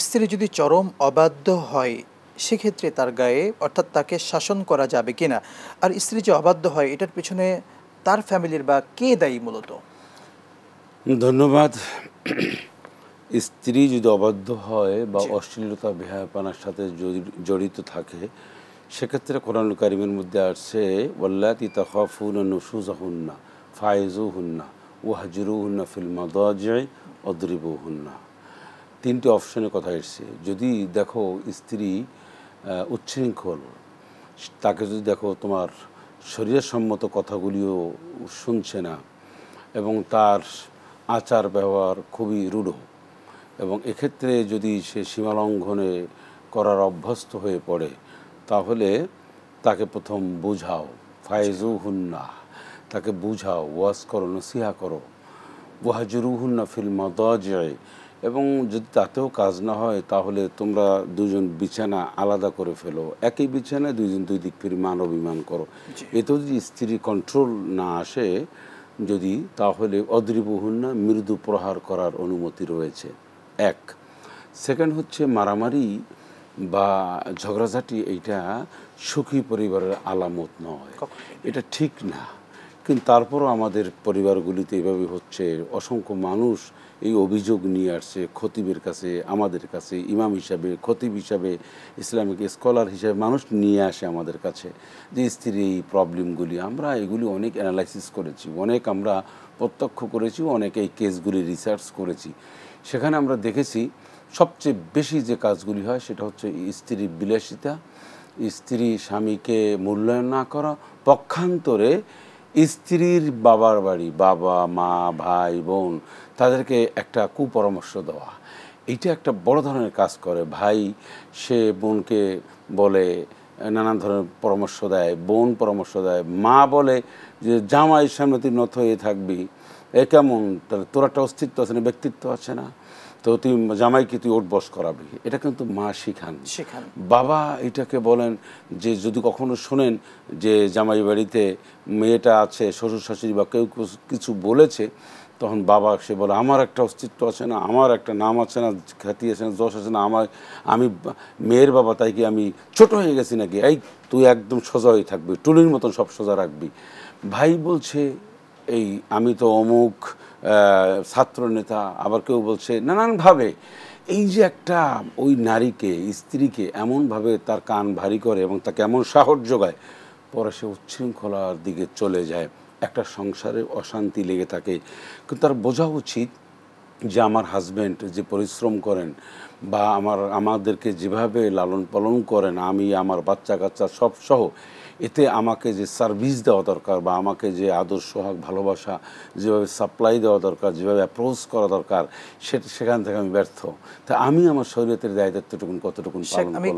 স্ত্রী যদি চরম অবাধ্য হয় সেক্ষেত্রে তার গায়ে অর্থাৎ তাকে শাসন করা যাবে কিনা, আর স্ত্রী যে অবাধ্য হয় এটার পিছনে তার ফ্যামিলির বা কে দায়ী মূলত? ধন্যবাদ। স্ত্রী যদি অবাধ্য হয় বা জি। অশ্লীলতা বেহায়াপনার সাথে জড়িত থাকে, সেক্ষেত্রে কোরআনুল কারিমের মধ্যে আসছে ওয়াল্লাতী তাখাফুনা নুশুজাহুন্না ফাইজুহুন্না ওয়াহজুরুহুন্না ফিল মাদাজি ওয়াদরিবুহুন্না। তিনটি অপশনের কথা এসছে। যদি দেখো স্ত্রী উচ্ছৃঙ্খল, তাকে যদি দেখো তোমার শরীয়তসম্মত কথাগুলিও শুনছে না এবং তার আচার ব্যবহার খুবই রূঢ়, এবং এক্ষেত্রে যদি সে সীমালঙ্ঘনে করার অভ্যস্ত হয়ে পড়ে, তাহলে তাকে প্রথম বুঝাও, ফায়জুহুন্না, তাকে বুঝাও, ওয়াজ করো, নসিহা করো, ওয়াহজুরুহুন্না ফিল মাদাজি, এবং যদি তাতেও কাজ না হয় তাহলে তোমরা দুজন বিছানা আলাদা করে ফেলো, একই বিছানায় দুইজন দুই দিক ফিরে মান অভিমান করো। এতেও যদি স্ত্রীর কন্ট্রোল না আসে যদি, তাহলে অদ্রিবহুন্না, মৃদু প্রহার করার অনুমতি রয়েছে। এক। সেকেন্ড হচ্ছে মারামারি বা ঝগড়াঝাটি, এইটা সুখী পরিবারের আলামত নয়, এটা ঠিক না। কিন্তু তারপরও আমাদের পরিবারগুলিতে এভাবে হচ্ছে। অসংখ্য মানুষ এই অভিযোগ নিয়ে আসছে খতিবের কাছে, আমাদের কাছে, ইমাম হিসাবে, খতিব হিসাবে, ইসলামিক স্কলার হিসাবে মানুষ নিয়ে আসে আমাদের কাছে যে স্ত্রীর এই প্রবলেমগুলি। আমরা এগুলি অনেক অ্যানালাইসিস করেছি, অনেক আমরা প্রত্যক্ষ করেছি, অনেক এই কেসগুলি রিসার্চ করেছি। সেখানে আমরা দেখেছি সবচেয়ে বেশি যে কাজগুলি হয় সেটা হচ্ছে স্ত্রীর বিলাসিতা, স্ত্রী স্বামীকে মূল্যায়ন না করা, পক্ষান্তরে স্ত্রীর বাবার বাড়ি, বাবা মা ভাই বোন, তাদেরকে একটা কুপরামর্শ দেওয়া। এইটা একটা বড় ধরনের কাজ করে। ভাই সে বোনকে বলে, নানান ধরনের পরামর্শ দেয়, বোন পরামর্শ দেয়, মা বলে যে জামাইয়ের সামনে তুই নত হয়ে থাকবি, এ কেমন, তাহলে তোর একটা অস্তিত্ব আছে না, ব্যক্তিত্ব আছে না, তো তুই জামাইকে তুই ওঠ বস করাবি। এটা কিন্তু মা শিখান। বাবা এটাকে বলেন যে যদি কখনো শোনেন যে জামাই বাড়িতে মেয়েটা আছে, শ্বশুর শাশুড়ি বা কেউ কিছু বলেছে, তখন বাবা সে বলে আমার একটা অস্তিত্ব আছে না, আমার একটা নাম আছে না, খ্যাতি আছে না, যশ আছে না, আমি মেয়ের বাবা, তাই কি আমি ছোট হয়ে গেছি নাকি? এই তুই একদম সোজা হয়ে থাকবি, টুলির মতন সব সোজা রাখবি। ভাই বলছে এই আমি তো অমুক ছাত্র নেতা, আবার কেউ বলছে নানানভাবে। এই যে একটা ওই নারীকে, স্ত্রীকে এমনভাবে তার কান ভারী করে এবং তাকে এমন সাহস যোগায়, পরে সে উচ্ছৃঙ্খলার দিকে চলে যায়, একটা সংসারে অশান্তি লেগে থাকে। কিন্তু তার বোঝা উচিত যে আমার হাজব্যান্ড যে পরিশ্রম করেন বা আমাদেরকে যেভাবে লালন পালন করেন, আমি আমার বাচ্চা কাচ্চা সব সহ, এতে আমাকে যে সার্ভিস দেওয়া দরকার বা আমাকে যে আদর সোহাগ ভালোবাসা যেভাবে সাপ্লাই দেওয়া দরকার, যেভাবে অ্যাপ্রোচ করা দরকার, সেখান থেকে আমি ব্যর্থ। তা আমি আমার শরীয়তের দায়িত্বটুকুন কতটুকুন পালন করব।